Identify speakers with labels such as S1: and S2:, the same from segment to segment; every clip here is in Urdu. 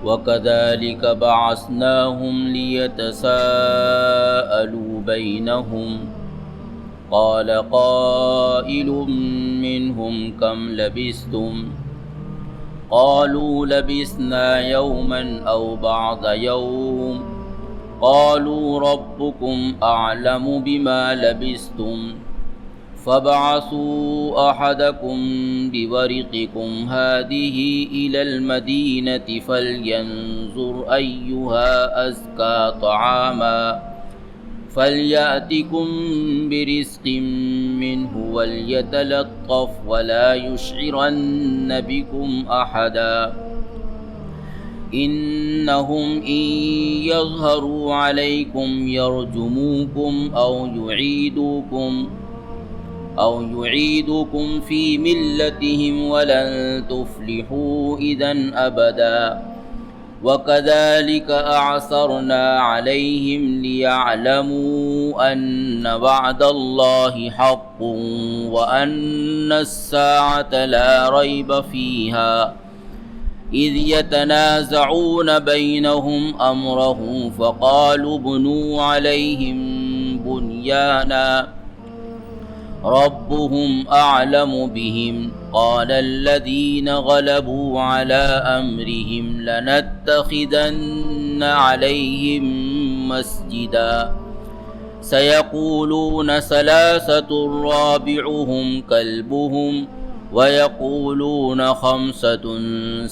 S1: وَكَذَلِكَ بَعَثْنَاهُمْ لِيَتَسَاءَلُوا بَيْنَهُمْ قَالَ قَائِلٌ مِّنْهُمْ كَمْ لَبِثْتُمْ قَالُوا لَبِثْنَا يَوْمًا أَوْ بَعْضَ يَوْمٍ قَالُوا رَبُّكُمْ أَعْلَمُ بِمَا لَبِثْتُمْ فَابْعَثُوا أَحَدَكُمْ بِوَرِقِكُمْ هَٰذِهِ إِلَى الْمَدِينَةِ فَلْيَنظُرْ أَيُّهَا أَزْكَىٰ طَعَامًا فَلْيَأْتِكُم بِرِزْقٍ مِّنْهُ وَلْيَتَلَطَّفْ وَلَا يُشْعِرَنَّ بِكُمْ أَحَدًا إِنَّهُمْ إِن يَظْهَرُوا عَلَيْكُمْ يَرْجُمُوكُمْ أَوْ يُعِيدُوكُمْ فِي مِلَّتِهِمْ وَلَن تُفْلِحُوا إِذًا أَبَدًا وَكَذَلِكَ أَعْثَرْنَا عَلَيْهِمْ لِيَعْلَمُوا أَنَّ وَعْدَ اللَّهِ حَقٌّ وَأَنَّ السَّاعَةَ لَا رَيْبَ فِيهَا إِذْ يَتَنَازَعُونَ بَيْنَهُمْ أَمْرَهُمْ فَقَالُوا ابْنُوا عَلَيْهِمْ بُنْيَانًا رَبُّهُمْ أَعْلَمُ بِهِمْ قَالَ الَّذِينَ غَلَبُوا عَلَىٰ أَمْرِهِمْ لَنَتَّخِذَنَّ عَلَيْهِمْ مَسْجِدًا سَيَقُولُونَ ثَلَاثَةٌ رَّابِعُهُمْ كَلْبُهُمْ وَيَقُولُونَ خَمْسَةٌ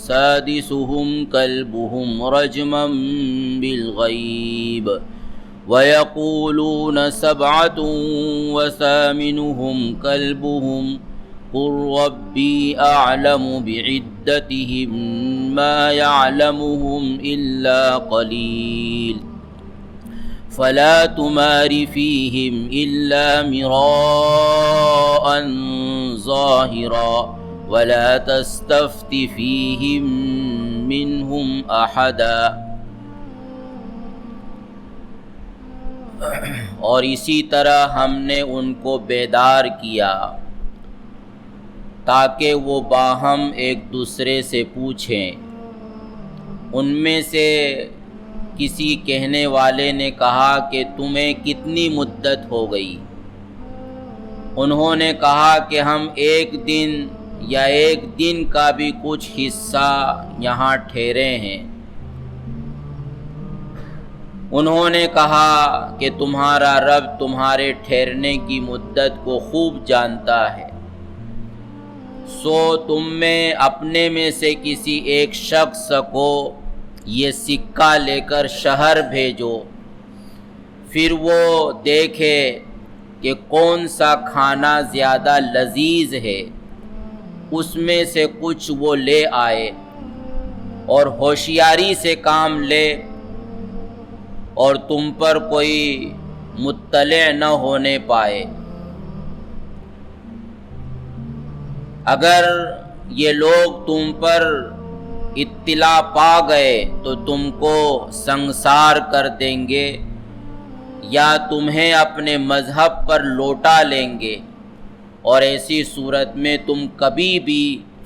S1: سَادِسُهُمْ كَلْبُهُمْ رَجْمًا بِالْغَيْبِ وَيَقُولُونَ سَبْعَةٌ وَثَامِنُهُمْ كَلْبُهُمْ قُل رَّبِّي أَعْلَمُ بِعِدَّتِهِم مَّا يَعْلَمُهُمْ إِلَّا قَلِيلٌ فَلَا تُمَارِ فِيهِمْ إِلَّا مِرَاءً ظَاهِرًا وَلَا تَسْتَفْتِ فِيهِم مِّنْهُمْ أَحَدًا۔ اور اسی طرح ہم نے ان کو بیدار کیا تاکہ وہ باہم ایک دوسرے سے پوچھیں۔ ان میں سے کسی کہنے والے نے کہا کہ تمہیں کتنی مدت ہو گئی؟ انہوں نے کہا کہ ہم ایک دن یا ایک دن کا بھی کچھ حصہ یہاں ٹھہرے ہیں۔ انہوں نے کہا کہ تمہارا رب تمہارے ٹھہرنے کی مدت کو خوب جانتا ہے، سو تم میں اپنے میں سے کسی ایک شخص کو یہ سکہ لے کر شہر بھیجو، پھر وہ دیکھے کہ کون سا کھانا زیادہ لذیذ ہے، اس میں سے کچھ وہ لے آئے اور ہوشیاری سے کام لے اور تم پر کوئی مطلع نہ ہونے پائے۔ اگر یہ لوگ تم پر اطلاع پا گئے تو تم کو سنگسار کر دیں گے یا تمہیں اپنے مذہب پر لوٹا لیں گے، اور ایسی صورت میں تم کبھی بھی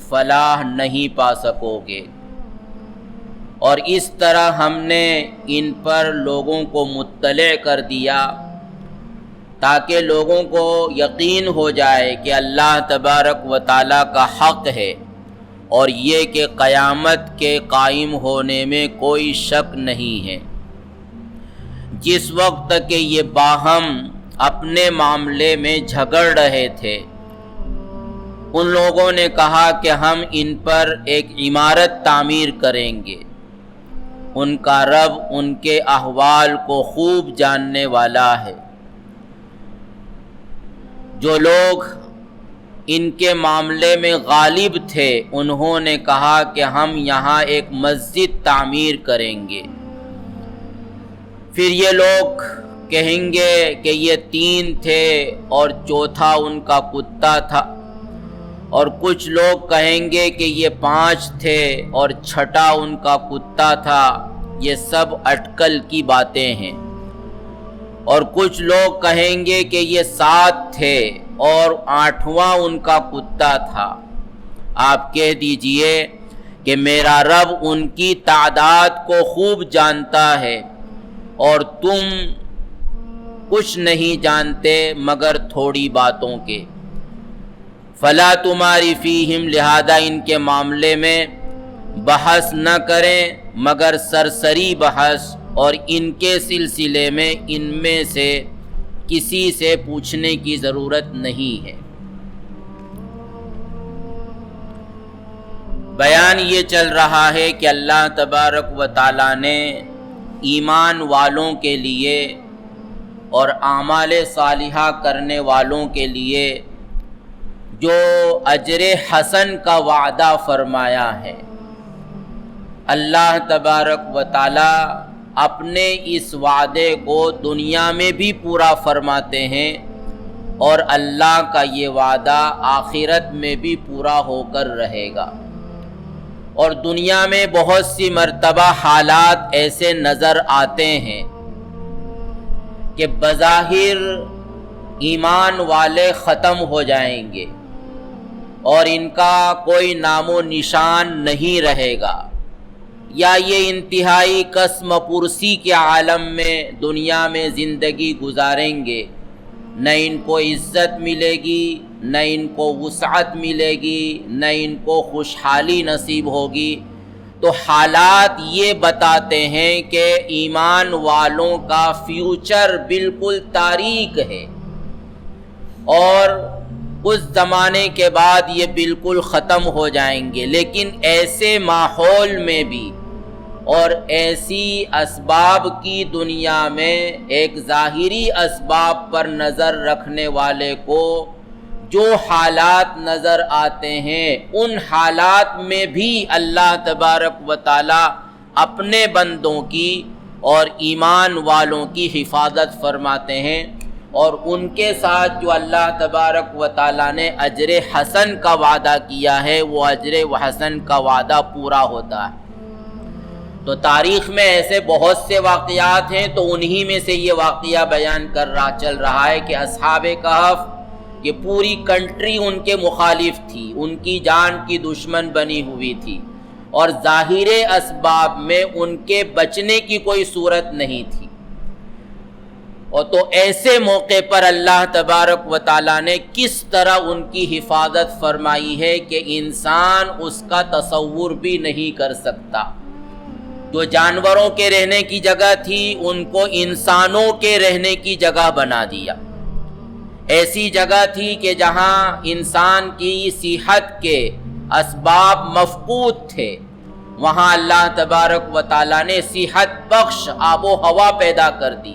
S1: فلاح نہیں پا سکو گے۔ اور اس طرح ہم نے ان پر لوگوں کو مطلع کر دیا تاکہ لوگوں کو یقین ہو جائے کہ اللہ تبارک و تعالیٰ کا حق ہے، اور یہ کہ قیامت کے قائم ہونے میں کوئی شک نہیں ہے۔ جس وقت کہ یہ باہم اپنے معاملے میں جھگڑ رہے تھے، ان لوگوں نے کہا کہ ہم ان پر ایک عمارت تعمیر کریں گے۔ ان کا رب ان کے احوال کو خوب جاننے والا ہے۔ جو لوگ ان کے معاملے میں غالب تھے انہوں نے کہا کہ ہم یہاں ایک مسجد تعمیر کریں گے۔ پھر یہ لوگ کہیں گے کہ یہ 3 تھے اور چوتھا ان کا کتا تھا، اور کچھ لوگ کہیں گے کہ یہ 5 تھے اور چھٹا ان کا کتا تھا۔ یہ سب اٹکل کی باتیں ہیں۔ اور کچھ لوگ کہیں گے کہ یہ 7 تھے اور 8واں ان کا کتا تھا۔ آپ کہہ دیجئے کہ میرا رب ان کی تعداد کو خوب جانتا ہے اور تم کچھ نہیں جانتے مگر تھوڑی باتوں کے۔ فلا تماری فیہم، لہذا ان کے معاملے میں بحث نہ کریں مگر سرسری بحث، اور ان کے سلسلے میں ان میں سے کسی سے پوچھنے کی ضرورت نہیں ہے۔ بیان یہ چل رہا ہے کہ اللہ تبارک و تعالیٰ نے ایمان والوں کے لیے اور اعمال صالحہ کرنے والوں کے لیے جو اجر حسن کا وعدہ فرمایا ہے، اللہ تبارک و تعالیٰ اپنے اس وعدے کو دنیا میں بھی پورا فرماتے ہیں، اور اللہ کا یہ وعدہ آخرت میں بھی پورا ہو کر رہے گا۔ اور دنیا میں بہت سی مرتبہ حالات ایسے نظر آتے ہیں کہ بظاہر ایمان والے ختم ہو جائیں گے اور ان کا کوئی نام و نشان نہیں رہے گا، یا یہ انتہائی قسم پرسی کے عالم میں دنیا میں زندگی گزاریں گے، نہ ان کو عزت ملے گی، نہ ان کو وسعت ملے گی، نہ ان کو خوشحالی نصیب ہوگی۔ تو حالات یہ بتاتے ہیں کہ ایمان والوں کا فیوچر بالکل تاریک ہے، اور کچھ زمانے کے بعد یہ بالکل ختم ہو جائیں گے۔ لیکن ایسے ماحول میں بھی اور ایسی اسباب کی دنیا میں ایک ظاہری اسباب پر نظر رکھنے والے کو جو حالات نظر آتے ہیں، ان حالات میں بھی اللہ تبارک و تعالی اپنے بندوں کی اور ایمان والوں کی حفاظت فرماتے ہیں، اور ان کے ساتھ جو اللہ تبارک و تعالی نے اجر حسن کا وعدہ کیا ہے، وہ اجر حسن کا وعدہ پورا ہوتا ہے۔ تو تاریخ میں ایسے بہت سے واقعات ہیں، تو انہی میں سے یہ واقعہ بیان چل رہا ہے کہ اصحاب کہف، یہ پوری کنٹری ان کے مخالف تھی، ان کی جان کی دشمن بنی ہوئی تھی، اور ظاہر اسباب میں ان کے بچنے کی کوئی صورت نہیں تھی۔ اور تو ایسے موقع پر اللہ تبارک و تعالیٰ نے کس طرح ان کی حفاظت فرمائی ہے کہ انسان اس کا تصور بھی نہیں کر سکتا۔ جو جانوروں کے رہنے کی جگہ تھی، ان کو انسانوں کے رہنے کی جگہ بنا دیا۔ ایسی جگہ تھی کہ جہاں انسان کی صحت کے اسباب مفقود تھے، وہاں اللہ تبارک و تعالیٰ نے صحت بخش آب و ہوا پیدا کر دی،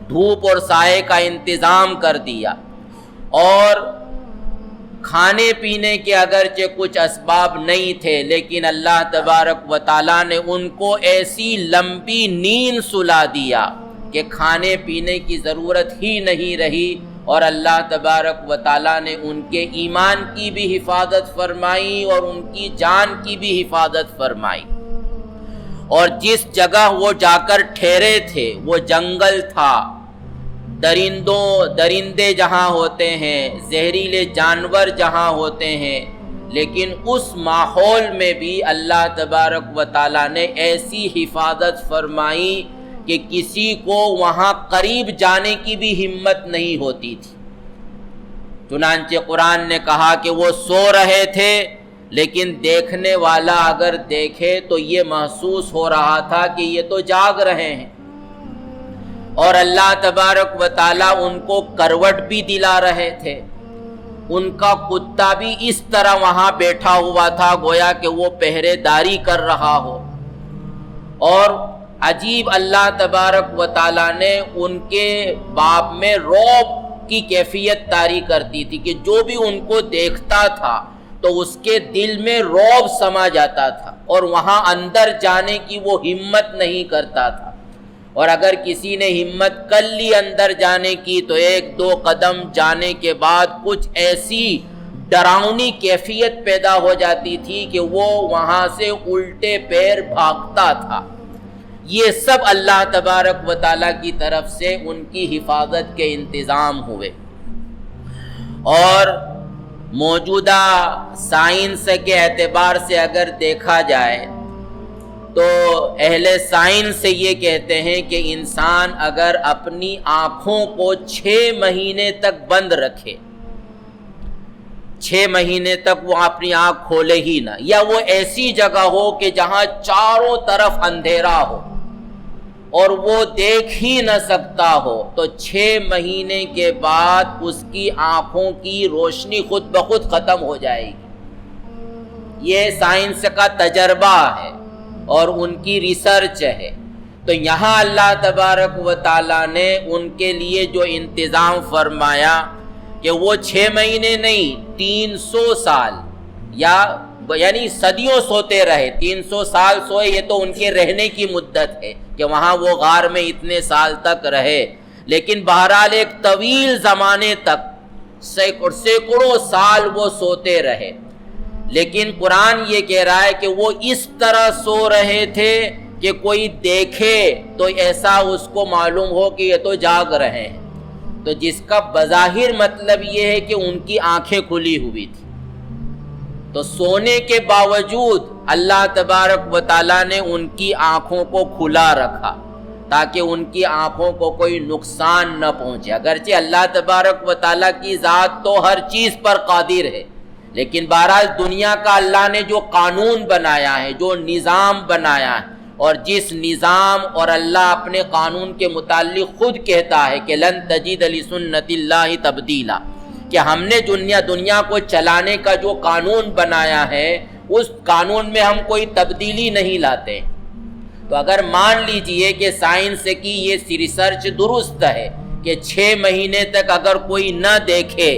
S1: دھوپ اور سائے کا انتظام کر دیا، اور کھانے پینے کے اگرچہ کچھ اسباب نہیں تھے، لیکن اللہ تبارک و تعالیٰ نے ان کو ایسی لمبی نیند سلا دیا کہ کھانے پینے کی ضرورت ہی نہیں رہی، اور اللہ تبارک و تعالیٰ نے ان کے ایمان کی بھی حفاظت فرمائی اور ان کی جان کی بھی حفاظت فرمائی۔ اور جس جگہ وہ جا کر ٹھہرے تھے وہ جنگل تھا، درندے جہاں ہوتے ہیں، زہریلے جانور جہاں ہوتے ہیں، لیکن اس ماحول میں بھی اللہ تبارک و تعالیٰ نے ایسی حفاظت فرمائی کہ کسی کو وہاں قریب جانے کی بھی ہمت نہیں ہوتی تھی۔ چنانچہ قرآن نے کہا کہ وہ سو رہے تھے، لیکن دیکھنے والا اگر دیکھے تو یہ محسوس ہو رہا تھا کہ یہ تو جاگ رہے ہیں، اور اللہ تبارک و تعالیٰ ان کو کروٹ بھی دلا رہے تھے۔ ان کا کتا بھی اس طرح وہاں بیٹھا ہوا تھا گویا کہ وہ پہرے داری کر رہا ہو، اور عجیب اللہ تبارک و تعالیٰ نے ان کے باب میں رعب کی کیفیت طاری کرتی تھی کہ جو بھی ان کو دیکھتا تھا تو اس کے دل میں رعب سما جاتا تھا، اور وہاں اندر جانے کی وہ ہمت نہیں کرتا تھا، اور اگر کسی نے ہمت کر لی اندر جانے کی تو ایک دو قدم جانے کے بعد کچھ ایسی ڈراؤنی کیفیت پیدا ہو جاتی تھی کہ وہ وہاں سے الٹے پیر بھاگتا تھا۔ یہ سب اللہ تبارک و تعالیٰ کی طرف سے ان کی حفاظت کے انتظام ہوئے۔ اور موجودہ سائنس کے اعتبار سے اگر دیکھا جائے تو اہل سائنس یہ کہتے ہیں کہ انسان اگر اپنی آنکھوں کو 6 مہینے تک بند رکھے، 6 مہینے تک وہ اپنی آنکھ کھولے ہی نہ، یا وہ ایسی جگہ ہو کہ جہاں چاروں طرف اندھیرا ہو اور وہ دیکھ ہی نہ سکتا ہو، تو 6 مہینے کے بعد اس کی آنکھوں کی روشنی خود بخود ختم ہو جائے گی۔ یہ سائنس کا تجربہ ہے اور ان کی ریسرچ ہے۔ تو یہاں اللہ تبارک و تعالیٰ نے ان کے لیے جو انتظام فرمایا کہ وہ 6 مہینے نہیں 300 سال یعنی صدیوں سوتے رہے، 300 سال سوئے، یہ تو ان کے رہنے کی مدت ہے کہ وہاں وہ غار میں اتنے سال تک رہے، لیکن بہرحال ایک طویل زمانے تک سینکڑوں سال وہ سوتے رہے۔ لیکن قرآن یہ کہہ رہا ہے کہ وہ اس طرح سو رہے تھے کہ کوئی دیکھے تو ایسا اس کو معلوم ہو کہ یہ تو جاگ رہے ہیں، تو جس کا بظاہر مطلب یہ ہے کہ ان کی آنکھیں کھلی ہوئی تھی۔ تو سونے کے باوجود اللہ تبارک و تعالیٰ نے ان کی آنکھوں کو کھلا رکھا تاکہ ان کی آنکھوں کو کوئی نقصان نہ پہنچے۔ اگرچہ اللہ تبارک و تعالیٰ کی ذات تو ہر چیز پر قادر ہے، لیکن بہرحال دنیا کا اللہ نے جو قانون بنایا ہے، جو نظام بنایا ہے، اور جس نظام اور اللہ اپنے قانون کے متعلق خود کہتا ہے کہ لن تجد لسنت اللہ تبدیلا، کہ ہم نے دنیا کو چلانے کا جو قانون بنایا ہے اس قانون میں ہم کوئی تبدیلی نہیں لاتے۔ تو اگر مان لیجئے کہ سائنس کی یہ ریسرچ درست ہے کہ 6 مہینے تک اگر کوئی نہ دیکھے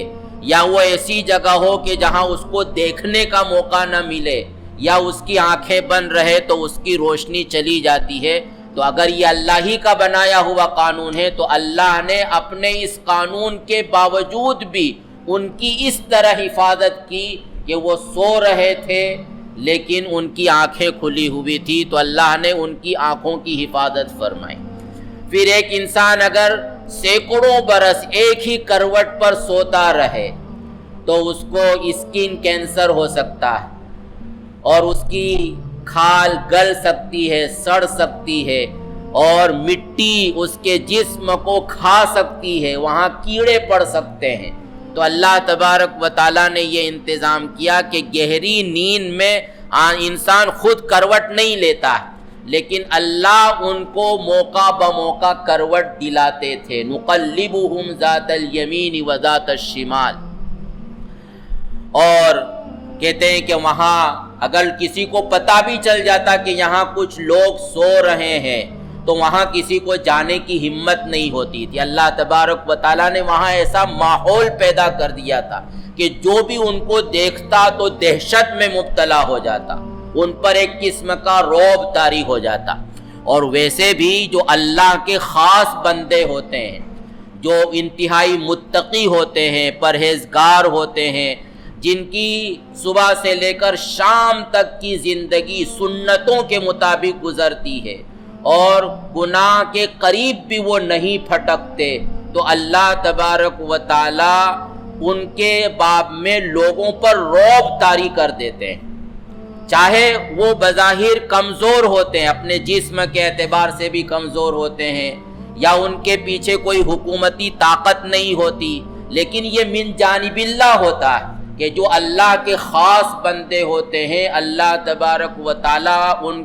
S1: یا وہ ایسی جگہ ہو کہ جہاں اس کو دیکھنے کا موقع نہ ملے یا اس کی آنکھیں بند رہے تو اس کی روشنی چلی جاتی ہے، تو اگر یہ اللہ ہی کا بنایا ہوا قانون ہے تو اللہ نے اپنے اس قانون کے باوجود بھی ان کی اس طرح حفاظت کی کہ وہ سو رہے تھے لیکن ان کی آنکھیں کھلی ہوئی تھی، تو اللہ نے ان کی آنکھوں کی حفاظت فرمائی۔ پھر ایک انسان اگر سینکڑوں برس ایک ہی کروٹ پر سوتا رہے تو اس کو اسکن کینسر ہو سکتا ہے اور اس کی کھال گل سکتی ہے، سڑ سکتی ہے، اور مٹی اس کے جسم کو کھا سکتی ہے، وہاں کیڑے پڑ سکتے ہیں۔ تو اللہ تبارک و تعالیٰ نے یہ انتظام کیا کہ گہری نیند میں انسان خود کروٹ نہیں لیتا ہے، لیکن اللہ ان کو موقع بموقع کروٹ دلاتے تھے۔ نقلبہم ذات الیمین و ذات الشمال، اور کہتے ہیں کہ وہاں اگر کسی کو پتہ بھی چل جاتا کہ یہاں کچھ لوگ سو رہے ہیں تو وہاں کسی کو جانے کی ہمت نہیں ہوتی تھی۔ اللہ تبارک و تعالیٰ نے وہاں ایسا ماحول پیدا کر دیا تھا کہ جو بھی ان کو دیکھتا تو دہشت میں مبتلا ہو جاتا، ان پر ایک قسم کا رعب طاری ہو جاتا۔ اور ویسے بھی جو اللہ کے خاص بندے ہوتے ہیں، جو انتہائی متقی ہوتے ہیں، پرہیزگار ہوتے ہیں، جن کی صبح سے لے کر شام تک کی زندگی سنتوں کے مطابق گزرتی ہے اور گناہ کے قریب بھی وہ نہیں پھٹکتے، تو اللہ تبارک و تعالی ان کے باب میں لوگوں پر رعب طاری کر دیتے ہیں، چاہے وہ بظاہر کمزور ہوتے ہیں، اپنے جسم کے اعتبار سے بھی کمزور ہوتے ہیں، یا ان کے پیچھے کوئی حکومتی طاقت نہیں ہوتی، لیکن یہ من جانب اللہ ہوتا ہے کہ جو اللہ کے خاص بندے ہوتے ہیں اللہ تبارک و تعالیٰ ان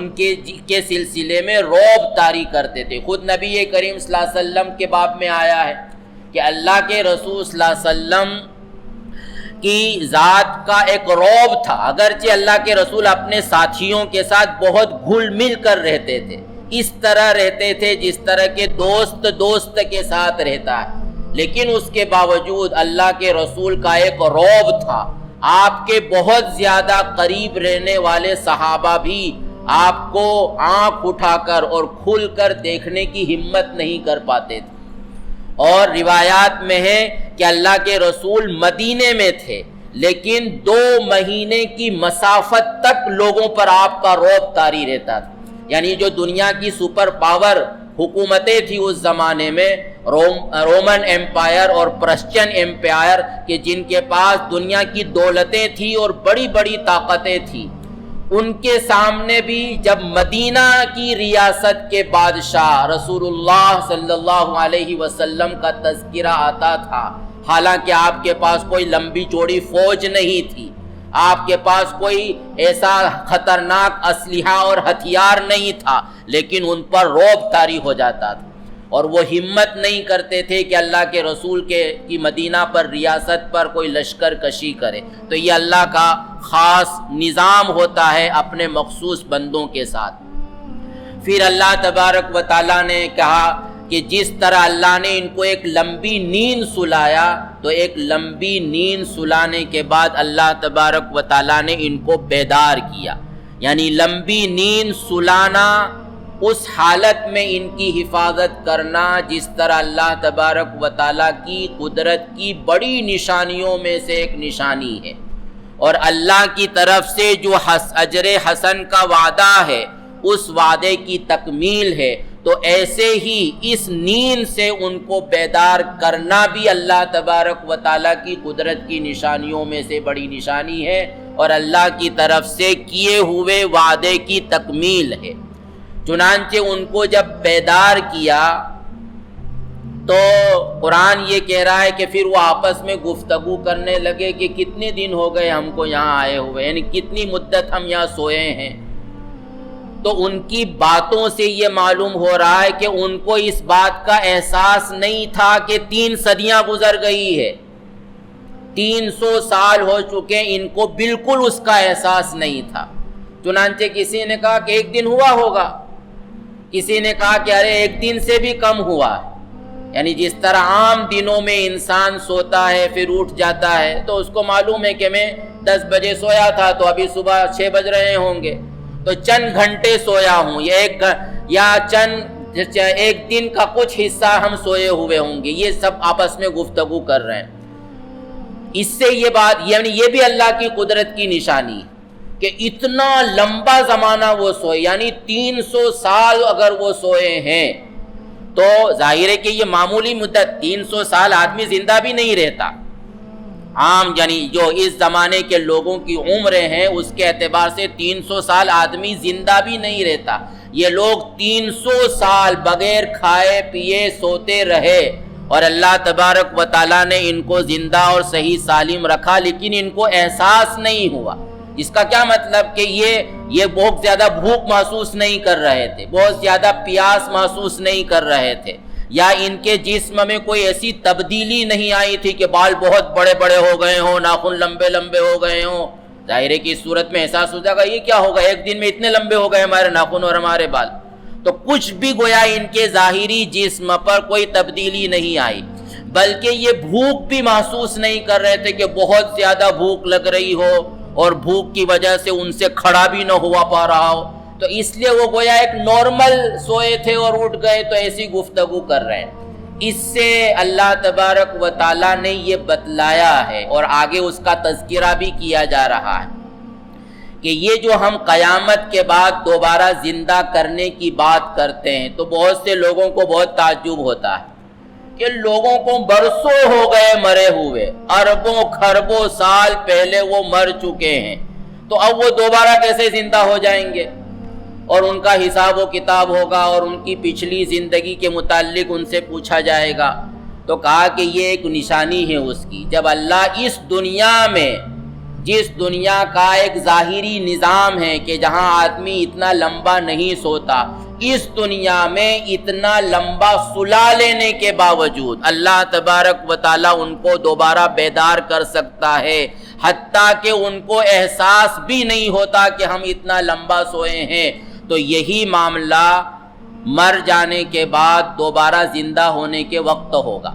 S1: کے سلسلے میں رعب طاری کرتے تھے۔ خود نبی کریم صلی اللہ علیہ وسلم کے باب میں آیا ہے کہ اللہ کے رسول صلی اللہ علیہ وسلم کی ذات کا ایک رعب تھا، اگرچہ اللہ کے رسول اپنے ساتھیوں کے ساتھ بہت گھل مل کر رہتے تھے، اس طرح رہتے تھے جس طرح کے دوست کے ساتھ رہتا ہے، لیکن اس کے باوجود اللہ کے رسول کا ایک رعب تھا۔ آپ کے بہت زیادہ قریب رہنے والے صحابہ بھی آپ کو آنکھ اٹھا کر اور کھل کر دیکھنے کی ہمت نہیں کر پاتے تھے، اور روایات میں ہے کہ اللہ کے رسول مدینے میں تھے لیکن 2 مہینے کی مسافت تک لوگوں پر آپ کا رعب طاری رہتا تھا، یعنی جو دنیا کی سپر پاور حکومتیں تھی اس زمانے میں، رومن ایمپائر اور پرشین ایمپائر، کہ جن کے پاس دنیا کی دولتیں تھیں اور بڑی بڑی طاقتیں تھیں، ان کے سامنے بھی جب مدینہ کی ریاست کے بادشاہ رسول اللہ صلی اللہ علیہ وسلم کا تذکرہ آتا تھا، حالانکہ آپ کے پاس کوئی لمبی چوڑی فوج نہیں تھی، آپ کے پاس کوئی ایسا خطرناک اسلحہ اور ہتھیار نہیں تھا، لیکن ان پر رعب طاری ہو جاتا تھا، اور وہ ہمت نہیں کرتے تھے کہ اللہ کے رسول کی مدینہ پر ریاست پر کوئی لشکر کشی کرے۔ تو یہ اللہ کا خاص نظام ہوتا ہے اپنے مخصوص بندوں کے ساتھ۔ پھر اللہ تبارک و تعالیٰ نے کہا کہ جس طرح اللہ نے ان کو ایک لمبی نیند سلایا، تو ایک لمبی نیند سلانے کے بعد اللہ تبارک و تعالیٰ نے ان کو بیدار کیا، یعنی لمبی نیند سلانا، اس حالت میں ان کی حفاظت کرنا جس طرح اللہ تبارک و تعالیٰ کی قدرت کی بڑی نشانیوں میں سے ایک نشانی ہے، اور اللہ کی طرف سے جو اجر حسن کا وعدہ ہے اس وعدے کی تکمیل ہے، تو ایسے ہی اس نیند سے ان کو بیدار کرنا بھی اللہ تبارک و تعالیٰ کی قدرت کی نشانیوں میں سے بڑی نشانی ہے، اور اللہ کی طرف سے کیے ہوئے وعدے کی تکمیل ہے۔ چنانچہ ان کو جب بیدار کیا تو قرآن یہ کہہ رہا ہے کہ پھر وہ آپس میں گفتگو کرنے لگے کہ کتنے دن ہو گئے ہم کو یہاں آئے ہوئے، یعنی کتنی مدت ہم یہاں سوئے ہیں۔ تو ان کی باتوں سے یہ معلوم ہو رہا ہے کہ ان کو اس بات کا احساس نہیں تھا کہ 3 صدیاں گزر گئی ہے، 300 سال ہو چکے، ان کو بالکل اس کا احساس نہیں تھا۔ چنانچہ کسی نے کہا کہ 1 دن ہوا ہوگا، کسی نے کہا کہ ارے 1 دن سے بھی کم ہوا، یعنی جس طرح عام دنوں میں انسان سوتا ہے پھر اٹھ جاتا ہے، تو اس کو معلوم ہے کہ میں 10 بجے سویا تھا تو ابھی صبح 6 بج رہے ہوں گے، تو چند گھنٹے سویا ہوں یا چند 1 دن کا کچھ حصہ ہم سوئے ہوئے ہوں گے، یہ سب آپس میں گفتگو کر رہے ہیں۔ اس سے یہ بات، یعنی یہ بھی اللہ کی قدرت کی نشانی ہے کہ اتنا لمبا زمانہ وہ سوئے، یعنی 300 سال اگر وہ سوئے ہیں تو ظاہر ہے کہ یہ معمولی مدت، 300 سال آدمی زندہ بھی نہیں رہتا، عام یعنی جو اس زمانے کے لوگوں کی عمریں ہیں اس کے اعتبار سے 300 سال آدمی زندہ بھی نہیں رہتا، یہ لوگ 300 سال بغیر کھائے پیے سوتے رہے، اور اللہ تبارک و تعالیٰ نے ان کو زندہ اور صحیح سالم رکھا، لیکن ان کو احساس نہیں ہوا۔ اس کا کیا مطلب کہ یہ بہت زیادہ بھوک محسوس نہیں کر رہے تھے، بہت زیادہ پیاس محسوس نہیں کر رہے تھے، یا ان کے جسم میں کوئی ایسی تبدیلی نہیں آئی تھی کہ بال بہت بڑے بڑے ہو گئے ہوں، ناخن لمبے لمبے ہو گئے ہوں۔ ظاہر ہے کہ اس صورت میں احساس ہو جائے گا یہ کیا ہوگا، 1 دن میں اتنے لمبے ہو گئے ہمارے ناخن اور ہمارے بال، تو کچھ بھی گویا ان کے ظاہری جسم پر کوئی تبدیلی نہیں آئی، بلکہ یہ بھوک بھی محسوس نہیں کر رہے تھے کہ بہت زیادہ بھوک لگ رہی ہو اور بھوک کی وجہ سے ان سے کھڑا بھی نہ ہوا پا رہا ہو، تو اس لیے وہ گویا ایک نارمل سوئے تھے اور اٹھ گئے تو ایسی گفتگو کر رہے ہیں۔ اس سے اللہ تبارک و تعالیٰ نے یہ بتلایا ہے، اور آگے اس کا تذکرہ بھی کیا جا رہا ہے کہ یہ جو ہم قیامت کے بعد دوبارہ زندہ کرنے کی بات کرتے ہیں تو بہت سے لوگوں کو بہت تعجب ہوتا ہے کہ لوگوں کو برسوں ہو گئے مرے ہوئے، اربوں خربوں سال پہلے وہ مر چکے ہیں، تو اب وہ دوبارہ کیسے زندہ ہو جائیں گے، اور ان کا حساب و کتاب ہوگا اور ان کی پچھلی زندگی کے متعلق ان سے پوچھا جائے گا۔ تو کہا کہ یہ ایک نشانی ہے اس کی، جب اللہ اس دنیا میں، جس دنیا کا ایک ظاہری نظام ہے کہ جہاں آدمی اتنا لمبا نہیں سوتا، اس دنیا میں اتنا لمبا سلا لینے کے باوجود اللہ تبارک و تعالیٰ ان کو دوبارہ بیدار کر سکتا ہے، حتیٰ کہ ان کو احساس بھی نہیں ہوتا کہ ہم اتنا لمبا سوئے ہیں۔ تو یہی معاملہ مر جانے کے بعد دوبارہ زندہ ہونے کے وقت ہوگا۔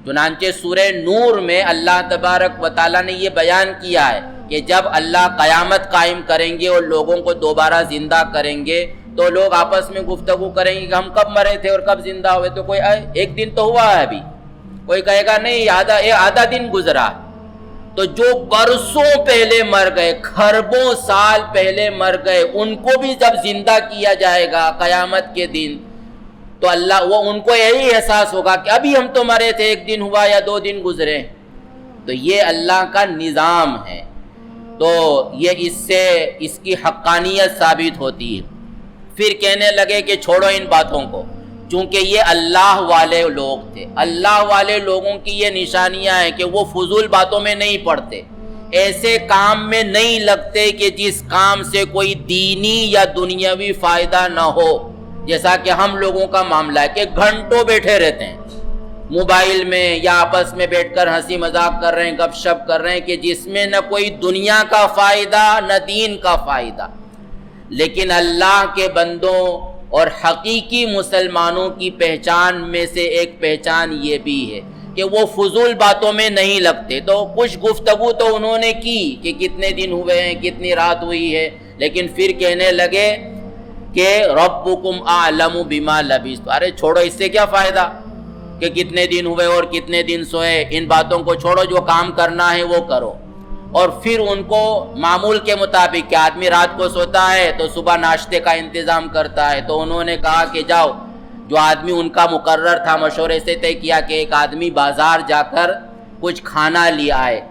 S1: چنانچہ سورہ نور میں اللہ تبارک و تعالیٰ نے یہ بیان کیا ہے کہ جب اللہ قیامت قائم کریں گے اور لوگوں کو دوبارہ زندہ کریں گے تو لوگ آپس میں گفتگو کریں گے کہ ہم کب مرے تھے اور کب زندہ ہوئے، تو کوئی 1 دن تو ہوا ہے ابھی، کوئی کہے گا نہیں آدھا دن گزرا، تو جو برسوں پہلے مر گئے، خربوں سال پہلے مر گئے، ان کو بھی جب زندہ کیا جائے گا قیامت کے دن، تو اللہ وہ ان کو یہی احساس ہوگا کہ ابھی ہم تو مرے تھے، 1 دن ہوا یا 2 دن گزرے. تو یہ اللہ کا نظام ہے. تو یہ اس سے اس کی حقانیت ثابت ہوتی ہے. پھر کہنے لگے کہ چھوڑو ان باتوں کو، چونکہ یہ اللہ والے لوگ تھے. اللہ والے لوگوں کی یہ نشانیاں ہیں کہ وہ فضول باتوں میں نہیں پڑتے، ایسے کام میں نہیں لگتے کہ جس کام سے کوئی دینی یا دنیاوی فائدہ نہ ہو. جیسا کہ ہم لوگوں کا معاملہ ہے کہ گھنٹوں بیٹھے رہتے ہیں موبائل میں یا آپس میں بیٹھ کر ہنسی مذاق کر رہے ہیں، گپ شپ کر رہے ہیں، کہ جس میں نہ کوئی دنیا کا فائدہ نہ دین کا فائدہ. لیکن اللہ کے بندوں اور حقیقی مسلمانوں کی پہچان میں سے ایک پہچان یہ بھی ہے کہ وہ فضول باتوں میں نہیں لگتے. تو کچھ گفتگو تو انہوں نے کی کہ کتنے دن ہوئے ہیں، کتنی رات ہوئی ہے، لیکن پھر کہنے لگے کہ ربکم اعلم بما لبثتم. ارے چھوڑو، اس سے کیا فائدہ کہ کتنے دن ہوئے اور کتنے دن سوئے، ان باتوں کو چھوڑو، جو کام کرنا ہے وہ کرو. اور پھر ان کو معمول کے مطابق کہ آدمی رات کو سوتا ہے تو صبح ناشتے کا انتظام کرتا ہے، تو انہوں نے کہا کہ جاؤ، جو آدمی ان کا مقرر تھا مشورے سے طے کیا کہ ایک آدمی بازار جا کر کچھ کھانا لے آئے،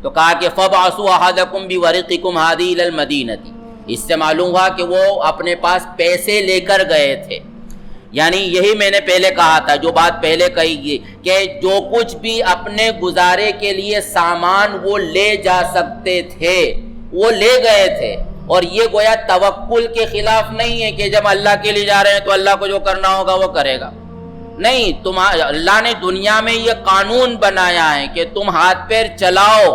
S1: تو کہا کہ فَبْعَثُوا أَحَدَكُمْ بِوَرِقِكُمْ هَٰذِهِ إِلَى الْمَدِينَةِ. اس سے معلوم ہوا کہ وہ اپنے پاس پیسے لے کر گئے تھے. یعنی یہی میں نے پہلے کہا تھا، جو بات پہلے کہی گئی کہ جو کچھ بھی اپنے گزارے کے لیے سامان وہ لے جا سکتے تھے وہ لے گئے تھے. اور یہ گویا توکل کے خلاف نہیں ہے کہ جب اللہ کے لیے جا رہے ہیں تو اللہ کو جو کرنا ہوگا وہ کرے گا. نہیں، اللہ نے دنیا میں یہ قانون بنایا ہے کہ تم ہاتھ پیر چلاؤ،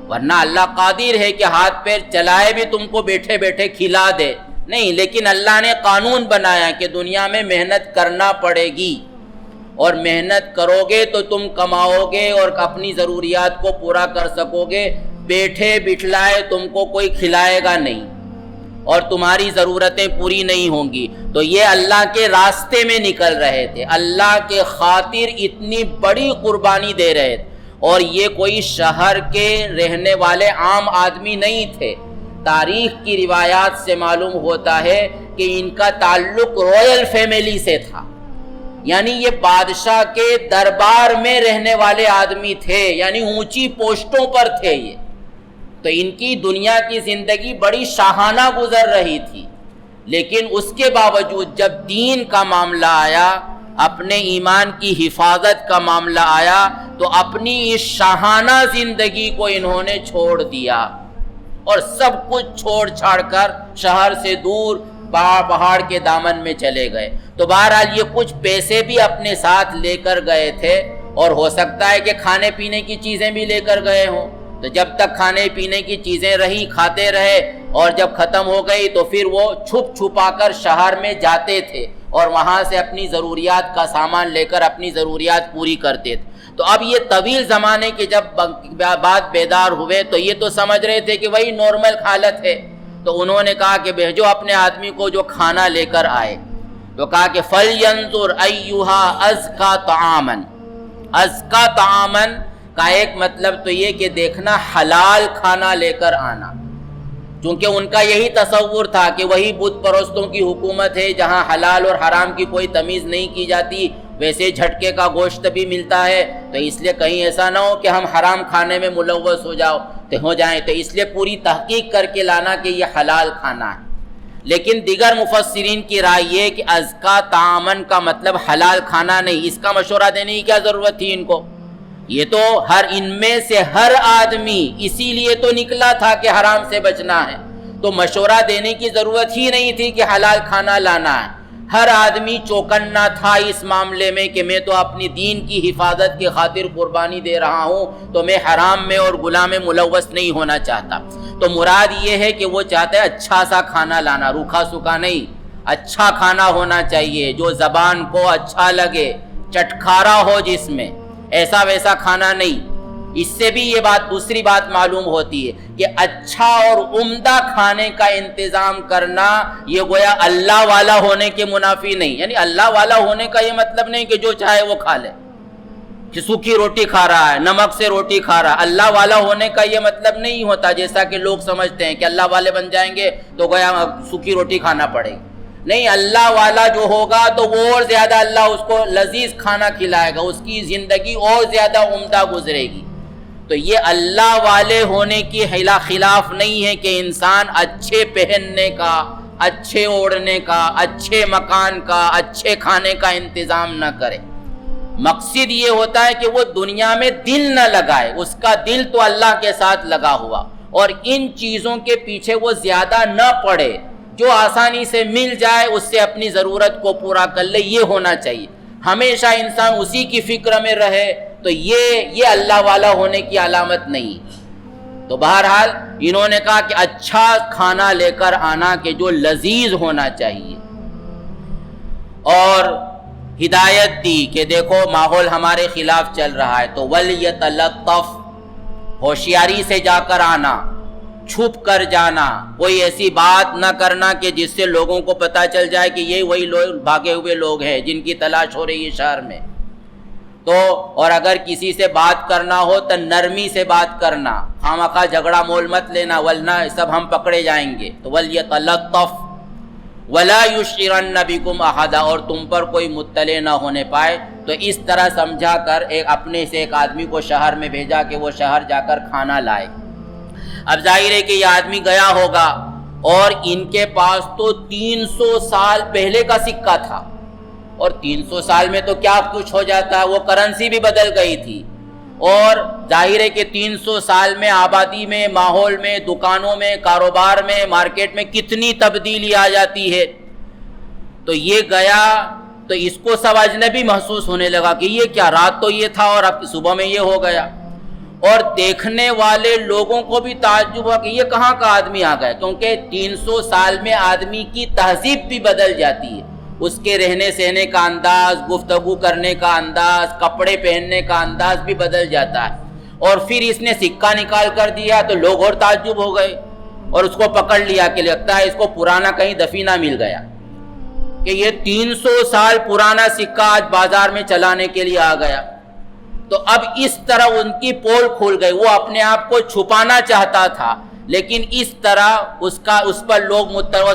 S1: ورنہ اللہ قادر ہے کہ ہاتھ پیر چلائے بھی تم کو بیٹھے بیٹھے کھلا دے. نہیں، لیکن اللہ نے قانون بنایا کہ دنیا میں محنت کرنا پڑے گی، اور محنت کرو گے تو تم کماؤ گے اور اپنی ضروریات کو پورا کر سکو گے. بیٹھے بٹھلائے تم کو کوئی کھلائے گا نہیں اور تمہاری ضرورتیں پوری نہیں ہوں گی. تو یہ اللہ کے راستے میں نکل رہے تھے، اللہ کے خاطر اتنی بڑی قربانی دے رہے تھے. اور یہ کوئی شہر کے رہنے والے عام آدمی نہیں تھے. تاریخ کی روایات سے معلوم ہوتا ہے کہ ان کا تعلق رائل فیملی سے تھا، یعنی یہ بادشاہ کے دربار میں رہنے والے آدمی تھے، یعنی اونچی پوسٹوں پر تھے یہ. تو ان کی دنیا کی زندگی بڑی شاہانہ گزر رہی تھی. لیکن اس کے باوجود جب دین کا معاملہ آیا، اپنے ایمان کی حفاظت کا معاملہ آیا، تو اپنی اس شاہانہ زندگی کو انہوں نے چھوڑ دیا اور سب کچھ چھوڑ چھاڑ کر شہر سے دور پہاڑ کے دامن میں چلے گئے. تو بہرحال یہ کچھ پیسے بھی اپنے ساتھ لے کر گئے تھے، اور ہو سکتا ہے کہ کھانے پینے کی چیزیں بھی لے کر گئے ہوں. تو جب تک کھانے پینے کی چیزیں رہی کھاتے رہے، اور جب ختم ہو گئی تو پھر وہ چھپ چھپا کر شہر میں جاتے تھے اور وہاں سے اپنی ضروریات کا سامان لے کر اپنی ضروریات پوری کرتے تھے. تو اب یہ طویل زمانے کے جب بعد بیدار ہوئے تو یہ تو سمجھ رہے تھے کہ وہی نارمل حالت ہے. تو انہوں نے کہا کہ بھیجو اپنے آدمی کو جو کھانا لے کر آئے. تو کہا کہ فَلْيَنْظُرْ أَيُّهَا أَزْكَىٰ طَعَامًا. أَزْكَىٰ طَعَامًا کا ایک مطلب تو یہ کہ دیکھنا حلال کھانا لے کر آنا، چونکہ ان کا یہی تصور تھا کہ وہی بت پرستوں کی حکومت ہے جہاں حلال اور حرام کی کوئی تمیز نہیں کی جاتی. ویسے جھٹکے کا گوشت بھی ملتا ہے، تو اس لیے کہیں ایسا نہ ہو کہ ہم حرام کھانے میں ملوث ہو جائیں، تو اس لیے پوری تحقیق کر کے لانا کہ یہ حلال کھانا ہے. لیکن دیگر مفسرین کی رائے یہ کہ ازکا طعامن کا مطلب حلال کھانا نہیں. اس کا مشورہ دینے کی کیا ضرورت تھی ان کو؟ یہ تو ان میں سے ہر آدمی اسی لیے تو نکلا تھا کہ حرام سے بچنا ہے، تو مشورہ دینے کی ضرورت ہی نہیں تھی کہ حلال کھانا لانا ہے. ہر آدمی چوکنا تھا اس معاملے میں کہ میں تو اپنی دین کی حفاظت کی خاطر قربانی دے رہا ہوں، تو میں حرام میں اور گناہ میں ملوث نہیں ہونا چاہتا. تو مراد یہ ہے کہ وہ چاہتے ہیں اچھا سا کھانا لانا، روکھا سوکھا نہیں، اچھا کھانا ہونا چاہیے جو زبان کو اچھا لگے، چٹکارا ہو جس میں، ایسا ویسا کھانا نہیں. اس سے بھی یہ بات دوسری بات معلوم ہوتی ہے کہ اچھا اور عمدہ کھانے کا انتظام کرنا یہ گویا اللہ والا ہونے کے منافی نہیں. یعنی اللہ والا ہونے کا یہ مطلب نہیں کہ جو چاہے وہ کھا لے، کہ سوکھی روٹی کھا رہا ہے، نمک سے روٹی کھا رہا ہے. اللہ والا ہونے کا یہ مطلب نہیں ہوتا جیسا کہ لوگ سمجھتے ہیں کہ اللہ والے بن جائیں گے تو گویا سوکھی روٹی کھانا پڑے گی. نہیں، اللہ والا جو ہوگا تو وہ اور زیادہ اللہ اس کو لذیذ کھانا کھلائے گا، اس کی زندگی اور زیادہ عمدہ گزرے گی۔ تو یہ اللہ والے ہونے کی خلاف نہیں ہے کہ انسان اچھے پہننے کا، اچھے اوڑھنے کا، اچھے مکان کا، اچھے کھانے کا انتظام نہ کرے۔ مقصد یہ ہوتا ہے کہ وہ دنیا میں دل نہ لگائے، اس کا دل تو اللہ کے ساتھ لگا ہوا، اور ان چیزوں کے پیچھے وہ زیادہ نہ پڑے، جو آسانی سے مل جائے اس سے اپنی ضرورت کو پورا کر لے، یہ ہونا چاہیے۔ ہمیشہ انسان اسی کی فکر میں رہے تو یہ اللہ والا ہونے کی علامت نہیں۔ تو بہرحال انہوں نے کہا کہ اچھا کھانا لے کر آنا کہ جو لذیذ ہونا چاہیے، اور ہدایت دی کہ دیکھو ماحول ہمارے خلاف چل رہا ہے تو وَلْيَتَلَطَّفْ، ہوشیاری سے جا کر آنا، چھپ کر جانا، کوئی ایسی بات نہ کرنا کہ جس سے لوگوں کو پتہ چل جائے کہ یہ وہی لوگ بھاگے ہوئے لوگ ہیں جن کی تلاش ہو رہی ہے شہر میں۔ تو اور اگر کسی سے بات کرنا ہو تو نرمی سے بات کرنا، خامخواہ جھگڑا مول مت لینا ورنہ سب ہم پکڑے جائیں گے۔ تو وَلْيَتَلَطَّفْ وَلَا يُشْعِرَنَّ بِكُمْ أَحَدًا، اور تم پر کوئی مطلع نہ ہونے پائے۔ تو اس طرح سمجھا کر اپنے سے ایک آدمی کو شہر میں بھیجا کہ وہ شہر جا کر کھانا لائے۔ اب ظاہر ہے کہ یہ آدمی گیا ہوگا، اور ان کے پاس تو 300 سال پہلے کا سکہ تھا، اور 300 سال میں تو کیا کچھ ہو جاتا ہے، وہ کرنسی بھی بدل گئی تھی، اور ظاہر ہے کہ 300 سال میں آبادی میں، ماحول میں، دکانوں میں، کاروبار میں، مارکیٹ میں کتنی تبدیلی آ جاتی ہے۔ تو یہ گیا تو اس کو سب اجنبی محسوس ہونے لگا کہ یہ کیا، رات تو یہ تھا اور اب صبح میں یہ ہو گیا، اور دیکھنے والے لوگوں کو بھی تعجب ہوا کہ یہ کہاں کا آدمی آ گیا، کیونکہ 300 سال میں آدمی کی تہذیب بھی بدل جاتی ہے، اس کے رہنے سہنے کا انداز، گفتگو کرنے کا انداز، کپڑے پہننے کا انداز بھی بدل جاتا ہے۔ اور پھر اس نے سکہ نکال کر دیا تو لوگ اور تعجب ہو گئے، اور اس کو پکڑ لیا کہ لگتا ہے اس کو پرانا کہیں دفینہ مل گیا، کہ یہ 300 سال پرانا سکہ آج بازار میں چلانے کے لیے آ گیا۔ تو اب اس طرح ان کی پول کھل گئی، وہ اپنے آپ کو چھپانا چاہتا تھا، لیکن اس طرح اس پر لوگ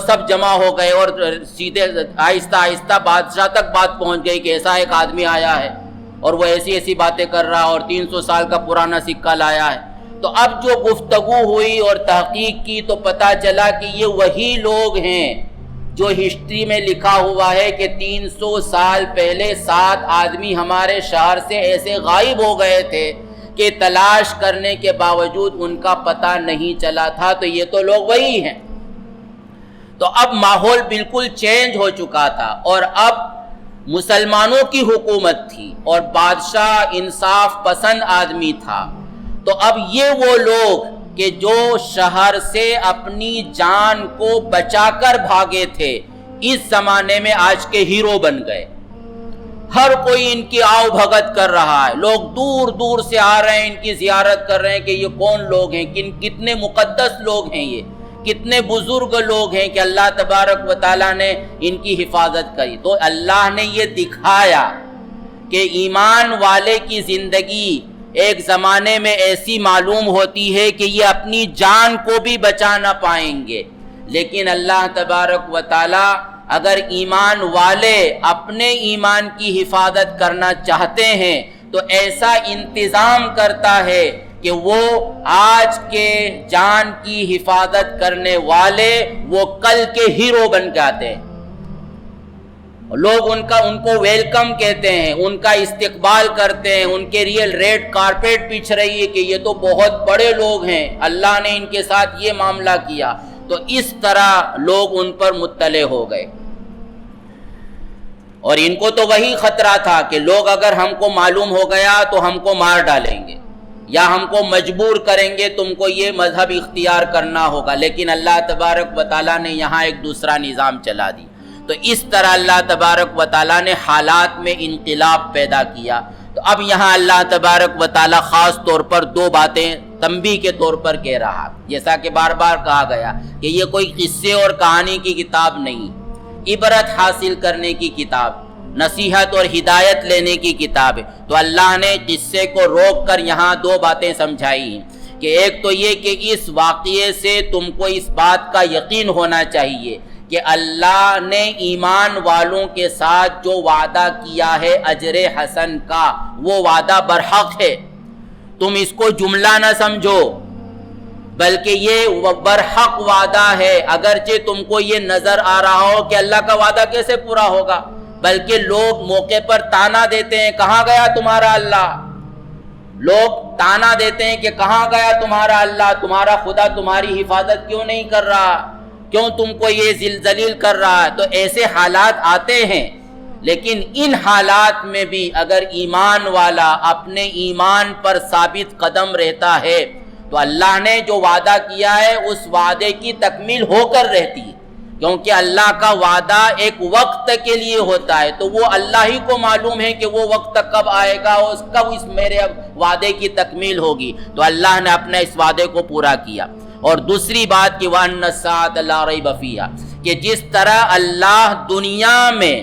S1: سب جمع ہو گئے، اور سیدھے آہستہ آہستہ بادشاہ تک بات پہنچ گئی کہ ایسا ایک آدمی آیا ہے اور وہ ایسی ایسی باتیں کر رہا اور 300 سال کا پرانا سکہ لایا ہے۔ تو اب جو گفتگو ہوئی اور تحقیق کی تو پتہ چلا کہ یہ وہی لوگ ہیں جو ہسٹری میں لکھا ہوا ہے کہ 300 سال پہلے 7 آدمی ہمارے شہر سے ایسے غائب ہو گئے تھے کہ تلاش کرنے کے باوجود ان کا پتہ نہیں چلا تھا۔ تو یہ تو لوگ وہی ہیں۔ تو اب ماحول بالکل چینج ہو چکا تھا، اور اب مسلمانوں کی حکومت تھی، اور بادشاہ انصاف پسند آدمی تھا۔ تو اب یہ وہ لوگ کہ جو شہر سے اپنی جان کو بچا کر بھاگے تھے، اس زمانے میں آج کے ہیرو بن گئے۔ ہر کوئی ان کی آؤ بھگت کر رہا ہے، لوگ دور دور سے آ رہے ہیں، ان کی زیارت کر رہے ہیں کہ یہ کون لوگ ہیں، کتنے مقدس لوگ ہیں، یہ کتنے بزرگ لوگ ہیں کہ اللہ تبارک و تعالیٰ نے ان کی حفاظت کری۔ تو اللہ نے یہ دکھایا کہ ایمان والے کی زندگی ایک زمانے میں ایسی معلوم ہوتی ہے کہ یہ اپنی جان کو بھی بچا نہ پائیں گے، لیکن اللہ تبارک و تعالیٰ اگر ایمان والے اپنے ایمان کی حفاظت کرنا چاہتے ہیں تو ایسا انتظام کرتا ہے کہ وہ آج کے جان کی حفاظت کرنے والے وہ کل کے ہیرو بن کے آتے ہیں۔ لوگ ان کو ویلکم کہتے ہیں، ان کا استقبال کرتے ہیں، ان کے لیے ریڈ کارپیٹ بچھ رہی ہے کہ یہ تو بہت بڑے لوگ ہیں، اللہ نے ان کے ساتھ یہ معاملہ کیا۔ تو اس طرح لوگ ان پر مطلع ہو گئے، اور ان کو تو وہی خطرہ تھا کہ لوگ اگر ہم کو معلوم ہو گیا تو ہم کو مار ڈالیں گے یا ہم کو مجبور کریں گے تم کو یہ مذہب اختیار کرنا ہوگا، لیکن اللہ تبارک و تعالیٰ نے یہاں ایک دوسرا نظام چلا دی۔ تو اس طرح اللہ تبارک و تعالیٰ نے حالات میں انقلاب پیدا کیا۔ تو اب یہاں اللہ تبارک و تعالیٰ خاص طور پر 2 باتیں تنبیہ کے طور پر کہہ رہا، جیسا کہ بار بار کہا گیا کہ یہ کوئی قصے اور کہانی کی کتاب نہیں، عبرت حاصل کرنے کی کتاب، نصیحت اور ہدایت لینے کی کتاب ہے۔ تو اللہ نے قصے کو روک کر یہاں 2 باتیں سمجھائی ہیں کہ ایک تو یہ کہ اس واقعے سے تم کو اس بات کا یقین ہونا چاہیے کہ اللہ نے ایمان والوں کے ساتھ جو وعدہ کیا ہے اجر حسن کا، وہ وعدہ برحق ہے۔ تم اس کو جملہ نہ سمجھو، بلکہ یہ برحق وعدہ ہے، اگرچہ تم کو یہ نظر آ رہا ہو کہ اللہ کا وعدہ کیسے پورا ہوگا، بلکہ لوگ موقع پر تانا دیتے ہیں کہاں گیا تمہارا اللہ، لوگ تانا دیتے ہیں کہ کہاں گیا تمہارا اللہ، تمہارا خدا تمہاری حفاظت کیوں نہیں کر رہا، کیوں تم کو یہ ذلیل کر رہا ہے۔ تو ایسے حالات آتے ہیں، لیکن ان حالات میں بھی اگر ایمان والا اپنے ایمان پر ثابت قدم رہتا ہے تو اللہ نے جو وعدہ کیا ہے اس وعدے کی تکمیل ہو کر رہتی ہے، کیونکہ اللہ کا وعدہ ایک وقت کے لیے ہوتا ہے، تو وہ اللہ ہی کو معلوم ہے کہ وہ وقت کب آئے گا اور کب اس میرے وعدے کی تکمیل ہوگی۔ تو اللہ نے اپنے اس وعدے کو پورا کیا۔ اور دوسری بات کہ وَأَنَّ السَّاعَةَ لَا رَيْبَ فِيهَا، کہ جس طرح اللہ دنیا میں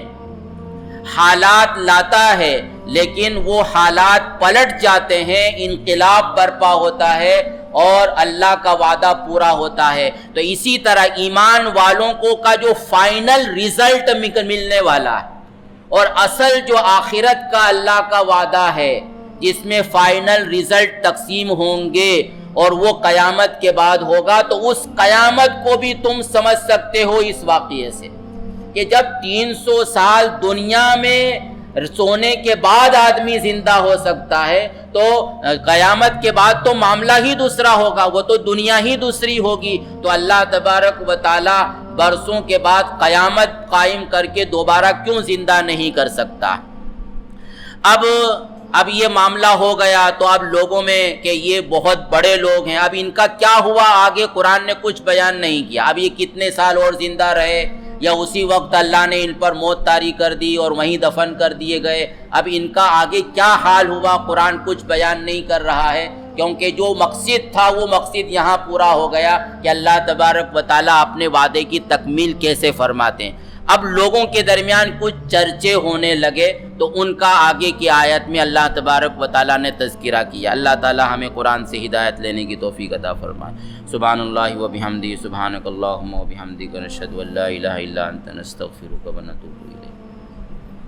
S1: حالات لاتا ہے لیکن وہ حالات پلٹ جاتے ہیں، انقلاب برپا ہوتا ہے اور اللہ کا وعدہ پورا ہوتا ہے، تو اسی طرح ایمان والوں کو کا جو فائنل ریزلٹ ملنے والا ہے اور اصل جو آخرت کا اللہ کا وعدہ ہے جس میں فائنل ریزلٹ تقسیم ہوں گے اور وہ قیامت کے بعد ہوگا، تو اس قیامت کو بھی تم سمجھ سکتے ہو اس واقعے سے کہ جب 300 سال دنیا میں سونے کے بعد آدمی زندہ ہو سکتا ہے تو قیامت کے بعد تو معاملہ ہی دوسرا ہوگا، وہ تو دنیا ہی دوسری ہوگی۔ تو اللہ تبارک و تعالی برسوں کے بعد قیامت قائم کر کے دوبارہ کیوں زندہ نہیں کر سکتا؟ اب یہ معاملہ ہو گیا تو اب لوگوں میں کہ یہ بہت بڑے لوگ ہیں، اب ان کا کیا ہوا آگے قرآن نے کچھ بیان نہیں کیا، اب یہ کتنے سال اور زندہ رہے یا اسی وقت اللہ نے ان پر موت طاری کر دی اور وہیں دفن کر دیے گئے، اب ان کا آگے کیا حال ہوا قرآن کچھ بیان نہیں کر رہا ہے، کیونکہ جو مقصد تھا وہ مقصد یہاں پورا ہو گیا کہ اللہ تبارک و تعالیٰ اپنے وعدے کی تکمیل کیسے فرماتے ہیں۔ اب لوگوں کے درمیان کچھ چرچے ہونے لگے تو ان کا آگے کی آیت میں اللہ تبارک و تعالیٰ نے تذکرہ کیا۔ اللہ تعالیٰ ہمیں قرآن سے ہدایت لینے کی توفیق عطا فرمائے۔ سبحان اللہ و بحمدہ، سبحانک اللہم و بحمدک، نشہد ان لا الہ الا انت، نستغفرک و نتوب الیک۔